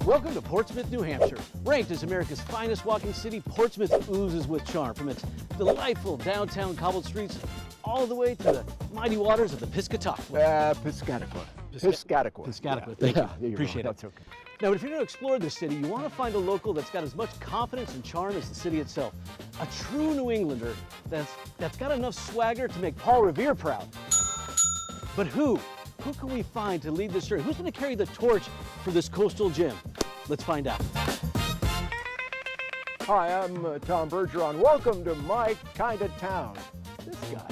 Welcome to Portsmouth, New Hampshire. Ranked as America's finest walking city, Portsmouth oozes with charm from its delightful downtown cobbled streets all the way to the mighty waters of the Piscataqua. Piscataqua. Piscataqua, thank you. Appreciate it. That's okay. Now, if you're going to explore the city, you want to find a local that's got as much confidence and charm as the city itself. A true New Englander that's got enough swagger to make Paul Revere proud. But who? Who can we find to lead this journey? Who's going to carry the torch for this coastal gem? Let's find out. Hi, I'm Tom Bergeron. Welcome to my kind of town. This guy.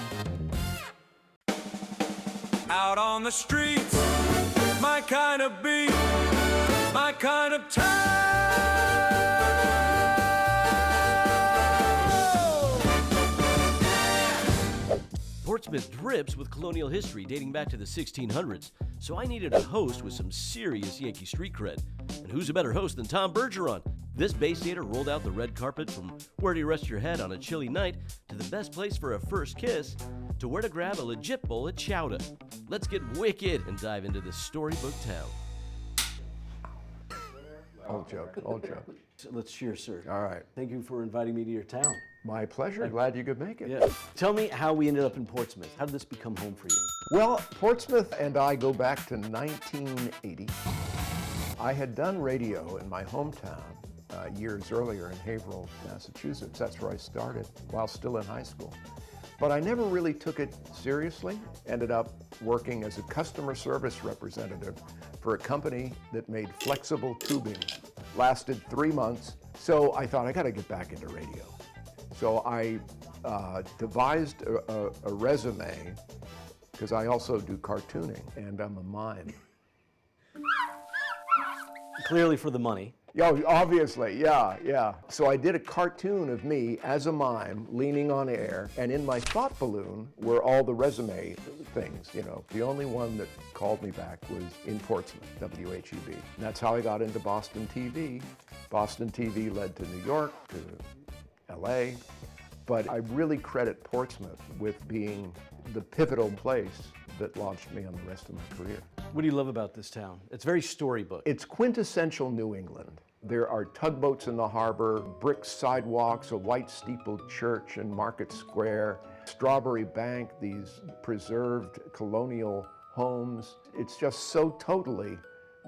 Out on the streets, my kind of beat, my kind of town. Portsmouth drips with colonial history dating back to the 1600s, so I needed a host with some serious Yankee street cred. And who's a better host than Tom Bergeron? This Bay Stater rolled out the red carpet from where to rest your head on a chilly night to the best place for a first kiss to where to grab a legit bowl of chowder. Let's get wicked and dive into this storybook town. Old joke, old joke. So let's cheers, sir. All right. Thank you for inviting me to your town. My pleasure. Glad you could make it. Yeah. Tell me how we ended up in Portsmouth. How did this become home for you? Well, Portsmouth and I go back to 1980. I had done radio in my hometown years earlier in Haverhill, Massachusetts. That's where I started while still in high school. But I never really took it seriously. Ended up working as a customer service representative for a company that made flexible tubing. Lasted 3 months. So I thought I got to get back into radio. So I devised a resume because I also do cartooning and I'm a mime. Clearly for the money. Yeah, obviously, yeah. So I did a cartoon of me as a mime leaning on air, and in my thought balloon were all the resume things, you know. The only one that called me back was in Portsmouth, WHEB. And that's how I got into Boston TV. Boston TV led to New York, to LA. But I really credit Portsmouth with being the pivotal place that launched me on the rest of my career. What do you love about this town? It's very storybook. It's quintessential New England. There are tugboats in the harbor, brick sidewalks, a white steepled church in Market Square, Strawberry Bank, these preserved colonial homes. It's just so totally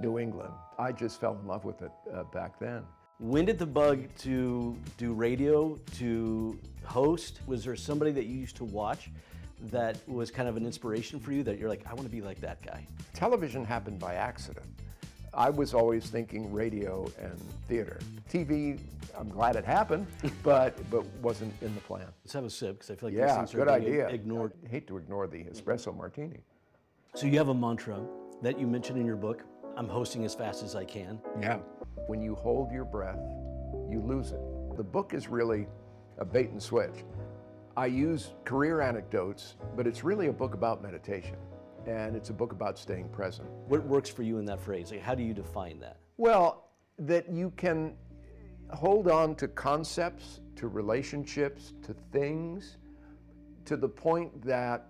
New England. I just fell in love with it back then. When did the bug to do radio, to host? Was there somebody that you used to watch that was kind of an inspiration for you that you're like, I want to be like that guy? Television happened by accident. I was always thinking radio and theater. TV, I'm glad it happened, but wasn't in the plan. Let's have a sip, because I feel like Yeah, these things good are being idea. ignored. I hate to ignore the espresso martini. So you have a mantra that you mentioned in your book, I'm hosting as fast as I can. Yeah. When you hold your breath, you lose it. The book is really a bait and switch. I use career anecdotes, but it's really a book about meditation, and it's a book about staying present. What works for you in that phrase? Like, how do you define that? Well, that you can hold on to concepts, to relationships, to things, to the point that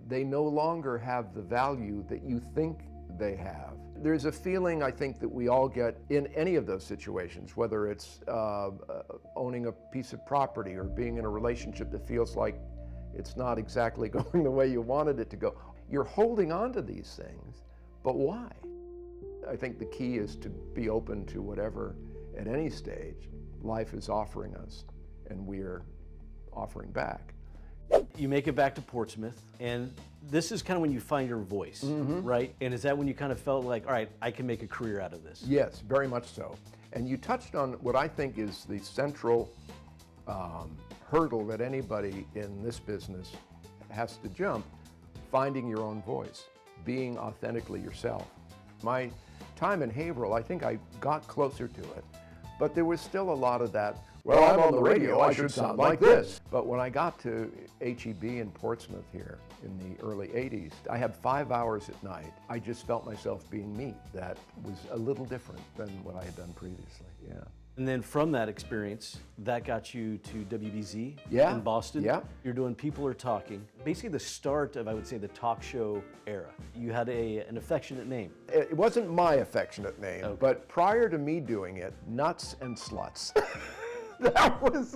they no longer have the value that you think they have. There's a feeling, I think, that we all get in any of those situations, whether it's owning a piece of property or being in a relationship that feels like it's not exactly going the way you wanted it to go. You're holding on to these things, but why? I think the key is to be open to whatever, at any stage, life is offering us, and we're offering back. You make it back to Portsmouth, and this is kind of when you find your voice, right? And is that when you kind of felt like, all right, I can make a career out of this? Yes, very much so. And you touched on what I think is the central hurdle that anybody in this business has to jump, finding your own voice, being authentically yourself. My time in Haverhill, I think I got closer to it, but there was still a lot of that well, I'm on the radio, I should sound like this. But when I got to HEB in Portsmouth here in the early 80s, I had 5 hours at night. I just felt myself being me. That was a little different than what I had done previously, yeah. And then from that experience, that got you to WBZ Yeah, in Boston. yeah. You're doing People Are Talking, basically the start of, I would say, the talk show era. You had an affectionate name. It wasn't my affectionate name, Okay. but prior to me doing it, Nuts and Sluts. That was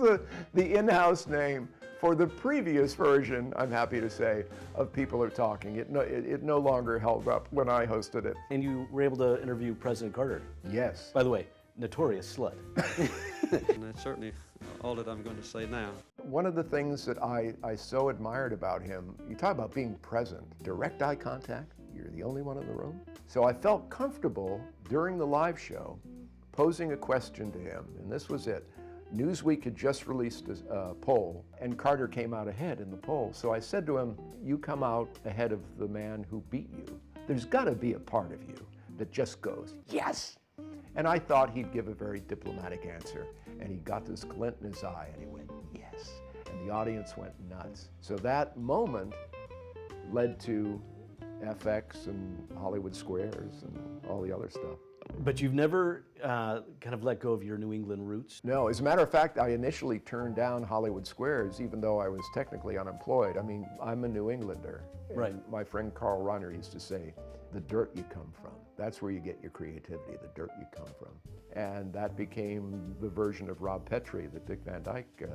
the in-house name for the previous version, I'm happy to say, of People Are Talking. It no longer held up when I hosted it. And you were able to interview President Carter. Yes. By the way, notorious slut. And that's certainly all that I'm going to say now. One of the things that I so admired about him, you talk about being present, direct eye contact, you're the only one in the room. So I felt comfortable during the live show posing a question to him, and this was it. Newsweek had just released a poll, and Carter came out ahead in the poll. So I said to him, you come out ahead of the man who beat you. There's got to be a part of you that just goes, yes. And I thought he'd give a very diplomatic answer, and he got this glint in his eye, and he went, yes. And the audience went nuts. So that moment led to FX and Hollywood Squares and all the other stuff. But you've never kind of let go of your New England roots. No, as a matter of fact, I initially turned down Hollywood Squares, even though I was technically unemployed. I mean, I'm a New Englander. And Right. my friend Carl Reiner used to say, the dirt you come from. That's where you get your creativity, the dirt you come from. And that became the version of Rob Petrie that Dick Van Dyke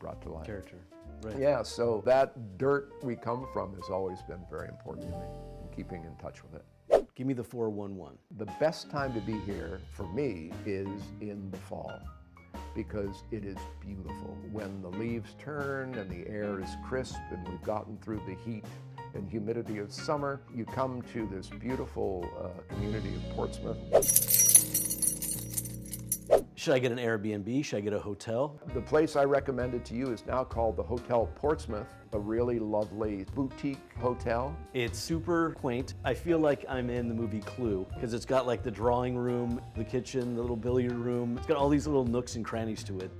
brought to life. Character. Right. Yeah, so that dirt we come from has always been very important to me, and keeping in touch with it. Give me the 411. The best time to be here for me is in the fall because it is beautiful. When the leaves turn and the air is crisp and we've gotten through the heat and humidity of summer, you come to this beautiful community of Portsmouth. Should I get an Airbnb? Should I get a hotel? The place I recommended to you is now called the Hotel Portsmouth, a really lovely boutique hotel. It's super quaint. I feel like I'm in the movie Clue because it's got like the drawing room, the kitchen, the little billiard room. It's got all these little nooks and crannies to it.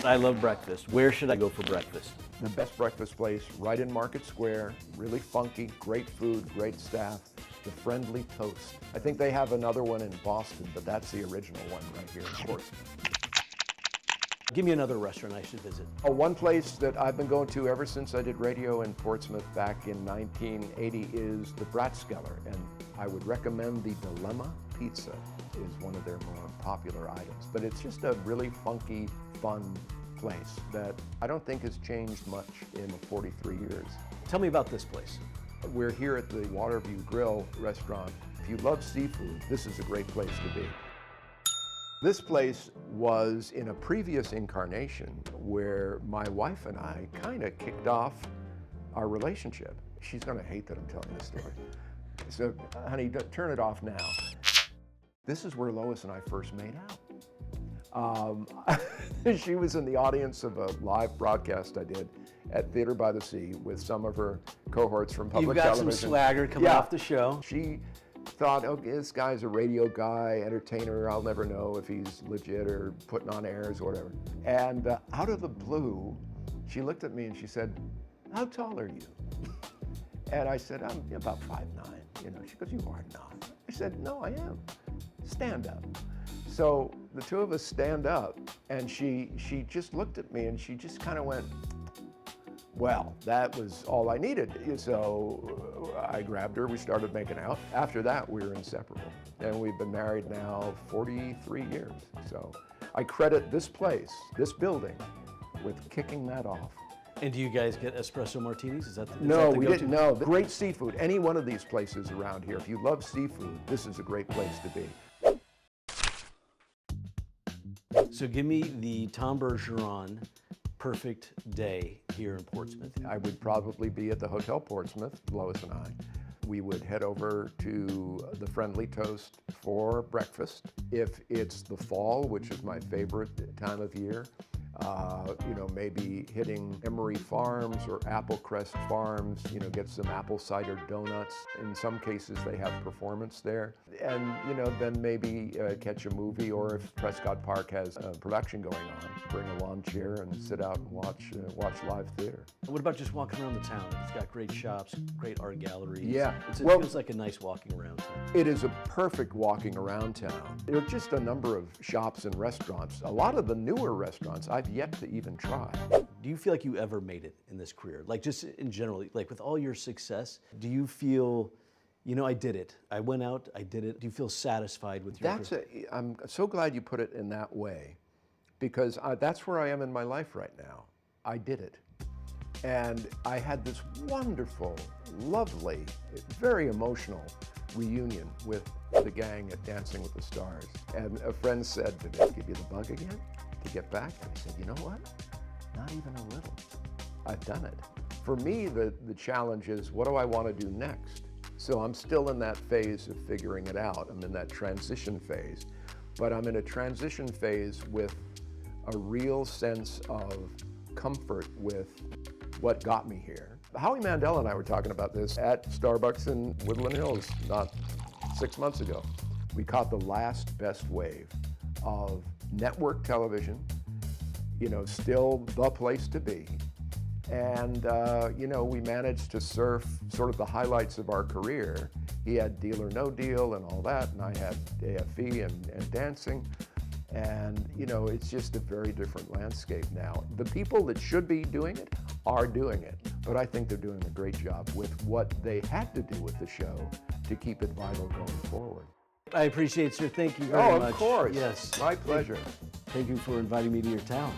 I love breakfast. Where should I go for breakfast? The best breakfast place right in Market Square, really funky, great food, great staff, the Friendly Toast. I think they have another one in Boston, but that's the original one right here in Portsmouth. Give me another restaurant I should visit. One place that I've been going to ever since I did radio in Portsmouth back in 1980 is the Bratskeller, and I would recommend the Dilemma Pizza is one of their more popular items. But it's just a really funky, fun place that I don't think has changed much in the 43 years. Tell me about this place. We're here at the Waterview Grill restaurant. If you love seafood, this is a great place to be. This place was in a previous incarnation where my wife and I kind of kicked off our relationship. She's gonna hate that I'm telling this story. So, honey, turn it off now. This is where Lois and I first made out. She was in the audience of a live broadcast I did at Theater by the Sea with some of her cohorts from public You've got television. some swagger coming off the show. She thought, okay, this guy's a radio guy, entertainer. I'll never know if he's legit or putting on airs or whatever. And out of the blue, she looked at me and she said, how tall are you? And I said, I'm about 5'9". You know, she goes, you are not. I said, no, I am. Stand up. So the two of us stand up, and she just looked at me and she just kind of went, well, that was all I needed. So I grabbed her, we started making out. After that, we were inseparable. And we've been married now 43 years. So I credit this place, this building, with kicking that off. And do you guys get espresso martinis? Is that the No, the we go-to? didn't. No, great seafood. Any one of these places around here, if you love seafood, this is a great place to be. So give me the Tom Bergeron perfect day here in Portsmouth. I would probably be at the Hotel Portsmouth, Lois and I. We would head over to the Friendly Toast for breakfast. If it's the fall, which is my favorite time of year, You know, maybe hitting Emery Farms or Applecrest Farms, you know, get some apple cider donuts. In some cases, they have performance there. And, you know, then maybe catch a movie, or if Prescott Park has a production going on, bring a lawn chair and sit out and watch live theater. What about just walking around the town? It's got great shops, great art galleries. Yeah. It Well, feels like a nice walking around town. it is a perfect walking around town. There are just a number of shops and restaurants. A lot of the newer restaurants I've yet to even try. Do you feel like you ever made it in this career? Like just in general, like with all your success, do you feel, you know, I did it. I went out, I did it. Do you feel satisfied with your career? I'm so glad you put it in that way, because that's where I am in my life right now. I did it. And I had this wonderful, lovely, very emotional reunion with the gang at Dancing with the Stars. And a friend said, "Did it give you the bug again to get back?" And I said, "You know what? Not even a little. I've done it." For me, the challenge is, what do I want to do next? So I'm still in that phase of figuring it out. I'm in that transition phase. But I'm in a transition phase with a real sense of comfort with what got me here. Howie Mandel and I were talking about this at Starbucks in Woodland Hills not 6 months ago. We caught the last best wave of network television, you know, still the place to be. And, you know, we managed to surf sort of the highlights of our career. He had Deal or No Deal and all that, and I had AFE and dancing. And, you know, it's just a very different landscape now. The people that should be doing it are doing it, but I think they're doing a great job with what they had to do with the show to keep it vital going forward. I appreciate your thank you very much. Oh, of course. Yes. My pleasure. Thank you for inviting me to your town.